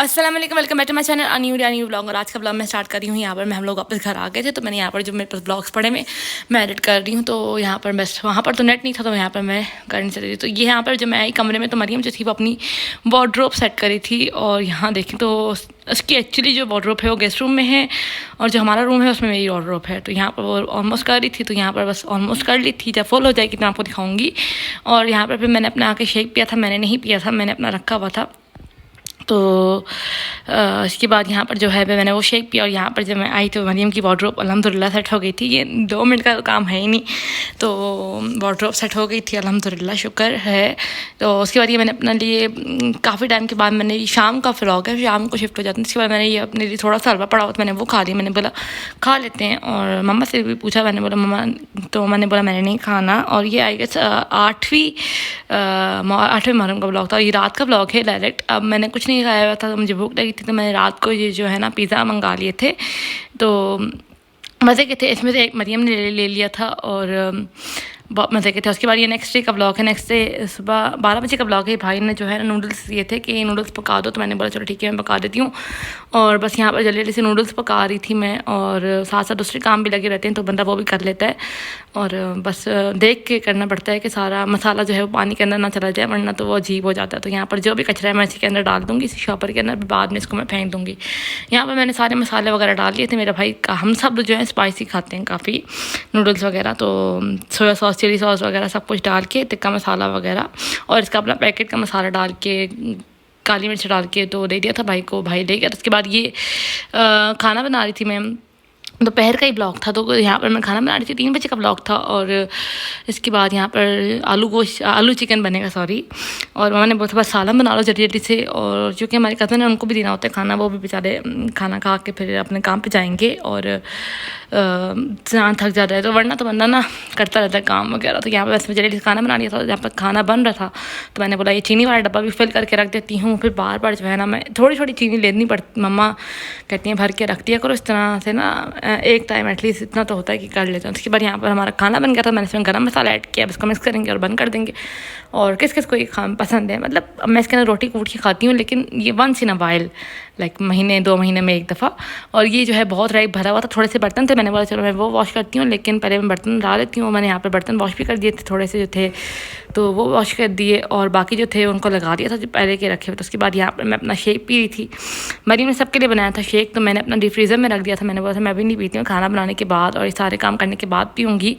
अस्सलाम वालेकुम, welcome back to my channel a new vlog. और आज का व्लॉग मैं स्टार्ट कर रही हूँ। यहाँ पर मैं हम लोग वापस घर आ गए थे, तो मैंने यहाँ पर जो मेरे पास व्लॉग्स पड़े मैं एडिट कर रही हूँ। तो यहाँ पर बस वहाँ पर तो नेट नहीं था, तो यहाँ पर मैं करनी चली रही। तो ये यहाँ पर जो मैं आई कमरे में, तो मरियम जो थी वो अपनी वार्डरोब सेट करी थी। और यहाँ देखें तो उसकी एक्चुअली जो वार्डरोब है वो गेस्ट रूम में है, और जो हमारा रूम है उसमें मेरी वार्डरोब है। तो यहाँ पर वो ऑलमोस्ट कर रही थी, तो यहाँ पर बस ऑलमोस्ट कर ली थी। जब फुल हो जाएगी तो मैं आपको दिखाऊंगी। और यहाँ पर फिर मैंने अपना आके शेक पिया था, मैंने नहीं पिया था, मैंने अपना रखा हुआ था। तो इसके बाद यहाँ पर जो है मैंने वो शेक पिया। और यहाँ पर जब मैं आई तो मरियम की वार्डरोब अल्हम्दुलिल्लाह सेट हो गई थी। ये 2 मिनट का काम है ही नहीं, तो वार्डरोब सेट हो गई थी अल्हम्दुलिल्लाह, शुक्र है। तो उसके बाद ये मैंने अपने लिए काफ़ी टाइम के बाद मैंने शाम का व्लॉग है, शाम को शिफ्ट हो जाते हैं। इसके बाद मैंने ये अपने लिए थोड़ा सा हलवा पड़ा हुआ था, मैंने वो खा लिया। मैंने बोला खा लेते हैं, और मम्मा से भी पूछा, मैंने बोला मम्मा, तो मैंने बोला मैंने नहीं खाना। और ये आई गेस 8वें मुहर्रम का ब्लॉग था, ये रात का ब्लॉग है डायरेक्ट। अब मैंने कुछ नहीं खाया था, तो मुझे भूख लगी थी, तो मैंने रात को ये जो है ना पिज़्ज़ा मंगा लिए थे। तो मज़े के थे, इसमें से एक मरियम ने ले लिया था, और बहुत मज़े के थे। उसके बाद ये नेक्स्ट डे का ब्लॉग है, नेक्स्ट डे सुबह 12 बजे का ब्लॉग है। भाई ने जो है ना नूडल्स दिए थे कि नूडल्स पका दो, तो मैंने बोला चलो ठीक है मैं पका देती हूँ। और बस यहाँ पर जल्दी जल्दी से नूडल्स पका रही थी मैं, और साथ साथ दूसरे काम भी लगे रहते हैं, तो बंदा वो भी कर लेता है। और बस देख के करना पड़ता है कि सारा मसाला जो है वो पानी के अंदर ना चला जाए, वरना तो वो अजीब हो जाता है। तो यहाँ पर जो भी कचरा है मैं इसी के अंदर डाल दूँगी, इसी शॉपर के अंदर, बाद में इसको मैं फेंक दूँगी। यहाँ पर मैंने सारे मसाले वगैरह डाल लिए थे। मेरा भाई का, हम सब जो है स्पाइसी खाते हैं काफ़ी नूडल्स वगैरह, तो सोया सॉस, चिली सॉस वगैरह सब कुछ डाल के, टिक्का मसाला वगैरह, और इसका अपना पैकेट का मसाला डाल के, काली मिर्च डाल के तो दे दिया था भाई को, भाई ले गया। तो उसके बाद ये खाना बना रही थी मैं, दोपहर का ही ब्लॉग था। तो यहाँ पर मैं खाना बना रही थी, 3 बजे का ब्लॉग था। और इसके बाद यहाँ पर आलू चिकन बनेगा, सॉरी। और मम्मा ने बोला बस सालन बना लो जल्दी जल्दी से। और चूँकि हमारे कज़न है, उनको भी देना होता है खाना, वो भी बेचारे खाना खा के फिर अपने काम पे जाएंगे, और इंसान थक जाता है, तो वरना तो बंदा ना करता रहता है काम वगैरह। तो यहाँ पर बस जल्दी से खाना बना लिया था। जहाँ पर खाना बन रहा था, तो मैंने बोला ये चीनी वाला डब्बा भी फिल करके रख देती हूँ, फिर बार बार जो है ना मैं थोड़ी थोड़ी चीनी लेनी पड़ती, मम्मा कहती हैं भर के रख दिया करो इस तरह से ना, एक टाइम एटलीस्ट इतना तो होता है कि कर लेते हैं। उसके बाद यहाँ पर हमारा खाना बन गया था, मैंने इसमें गरम मसाला ऐड किया, अब इसको मिक्स करेंगे और बंद कर देंगे। और किस किस को ये खाना पसंद है, मतलब मैं इसके अंदर रोटी कूट के खाती हूँ, लेकिन ये once in a while, like महीने 2 महीने में एक दफ़ा। और ये जो है बहुत राइट भरा हुआ था, थोड़े से बर्तन थे, मैंने बोला चलो मैं वो वॉश करती हूँ, लेकिन पहले मैं बर्तन डाल लेती हूँ। मैंने यहाँ पर बर्तन वॉश भी कर दिए थे, थोड़े से जो थे तो वो वॉश कर दिए, और बाकी जो थे उनको लगा दिया था जो पहले के रखे हुए। तो उसके बाद यहाँ पर मैं अपना शेक पी रही थी। मरीम ने सबके लिए बनाया था शेक, तो मैंने अपना डीप फ्रीज़र में रख दिया था। मैंने बोला था मैं भी नहीं पीती हूँ, खाना बनाने के बाद और ये सारे काम करने के बाद पीऊँगी।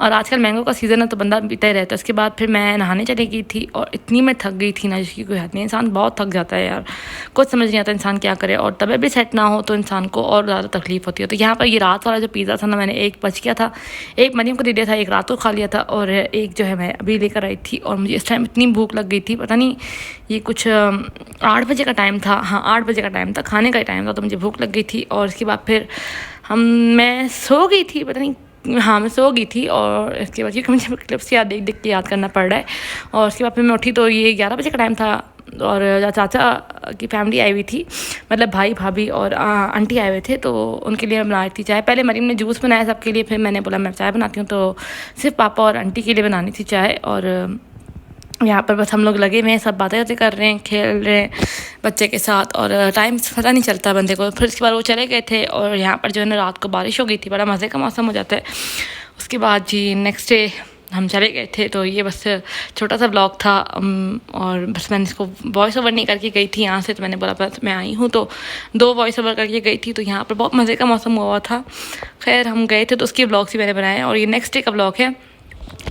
और आजकल मैंगो का सीज़न है, तो बंदा पीता ही रहता है। उसके बाद फिर मैं नहाने चली गई थी, और इतनी मैं थक गई थी ना जिसकी कोई हद नहीं। इंसान बहुत थक जाता है यार, कुछ समझ नहीं आता इंसान क्या करे, और तबीयत भी सेट ना हो तो इंसान को और ज़्यादा तकलीफ होती है। तो यहाँ पर ये रात वाला जो पिज़्ज़ा था ना, मैंने एक बच गया था, एक मरियम को दे दिया था, एक रात को खा लिया था, और एक जो है मैं अभी लेकर आई थी। और मुझे इस टाइम इतनी भूख लग गई थी, पता नहीं ये कुछ 8 बजे का टाइम था, हाँ 8 बजे का टाइम था, खाने का टाइम था, तो मुझे भूख लग गई थी। और इसके बाद फिर मैं सो गई थी, पता नहीं, हाँ मैं सो गई थी। और इसके बाद क्योंकि मुझे क्लिप्स याद देख देख के याद करना पड़ रहा है। और उसके बाद फिर मैं उठी तो ये 11 बजे का टाइम था, और चाचा की फैमिली आई हुई थी, मतलब भाई भाभी और आंटी आए हुए थे, तो उनके लिए मैं बना रही थी चाय। पहले मरीम ने जूस बनाया सबके लिए, फिर मैंने बोला मैं चाय बनाती हूँ, तो सिर्फ पापा और आंटी के लिए बनानी थी चाय। और यहाँ पर बस हम लोग लगे हुए हैं, सब बातें कर रहे हैं, खेल रहे हैं बच्चे के साथ, और टाइम पता नहीं चलता बंदे को। फिर उसके बाद वो चले गए थे, और यहाँ पर जो है ना रात को बारिश हो गई थी, बड़ा मज़े का मौसम हो जाता है। उसके बाद जी नेक्स्ट डे हम चले गए थे। तो ये बस छोटा सा ब्लॉग था, और बस मैंने इसको वॉइस ओवर नहीं करके गई थी यहाँ से, तो मैंने बोला बस मैं आई हूँ, तो 2 वॉइस ओवर करके गई थी। तो यहाँ पर बहुत मज़े का मौसम हुआ था। खैर हम गए थे, तो उसके ब्लॉग्स ही मैंने बनाए। और ये नेक्स्ट डे का ब्लॉग है।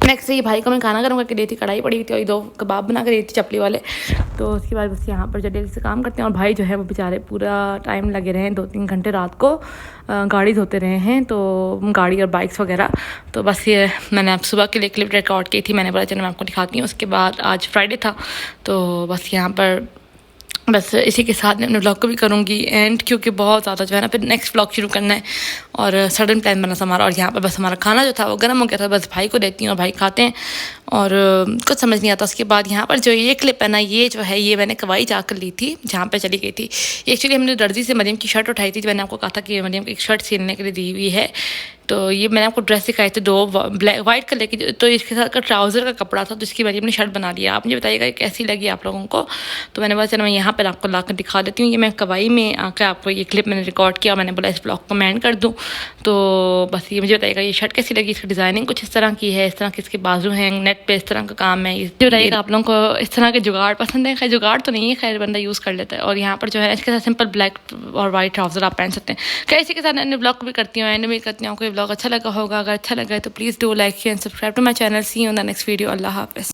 नेक्स्ट ये भाई को मैं खाना गर्म करके दी थी, कढ़ाई पड़ी हुई थी, और 2 कबाब बना कर दी थी चपली वाले। तो उसके बाद बस यहाँ पर जल्दी से काम करते हैं। और भाई जो है वो बेचारे पूरा टाइम लगे रहे हैं, 2-3 घंटे रात को गाड़ी धोते रहे हैं, तो गाड़ी और बाइक्स वगैरह। तो बस ये मैंने अब सुबह के लिए क्लिप रिकॉर्ड की थी, मैंने बोला चलो मैं आपको दिखाती हूँ। उसके बाद आज फ्राइडे था, तो बस यहाँ पर बस इसी के साथ मैं अपने ब्लॉग को भी करूँगी एंड, क्योंकि बहुत ज़्यादा जो है ना फिर नेक्स्ट ब्लॉग शुरू करना है, और सडन प्लान बना था हमारा। और यहाँ पर बस हमारा खाना जो था वो गर्म हो गया था, बस भाई को देती हूँ और भाई खाते हैं, और कुछ समझ नहीं आता। उसके बाद यहाँ पर जो ये क्लिप है ना, ये जो है ये मैंने कवाई जाकर ली थी, जहाँ पर चली गई थी। ये एक्चुअली हमने दर्जी से मरियम की शर्ट उठाई थी, जो मैंने आपको कहा था कि मरियम की एक शर्ट सिलने के लिए दी हुई है, तो ये मैंने आपको ड्रेस दिखाई थी 2 ब्लैक वाइट कलर की, तो इसके साथ का ट्राउज़र का कपड़ा था, तो इसकी मरीम ने शर्ट बना लिया। आप मुझे बताइएगा कैसी लगी आप लोगों को। तो मैंने बोला चलो मैं यहाँ पर आपको ला कर दिखा देती हूँ। ये मैं कवाई में आकर आपको ये क्लिप मैंने रिकॉर्ड किया, मैंने बोला इस ब्लॉग को मैं एंड कर दूँ। तो बस ये मुझे बताइएगा ये शर्ट कैसी लगी, इसकी डिज़ाइनिंग कुछ इस तरह की है, इस तरह के इसके बाजू हैं, नेट पे इस तरह का काम है। ये बताइएगा आप लोगों को इस तरह के जुगाड़ पसंद है। खैर जुगाड़ तो नहीं है, खैर बंदा यूज़ कर लेता है। और यहाँ पर जो है इसके साथ सिंपल ब्लैक और वाइट ट्राउज़र आप पहन सकते हैं। खैर इसी के साथ मैंने ब्लॉग भी करती हूँ, एंड भी करती हूँ। कोई ब्लॉग अच्छा लगा होगा, अगर अच्छा लगा तो please do like and subscribe to my channel. See you in the next video. अल्लाह हाफ़िज़।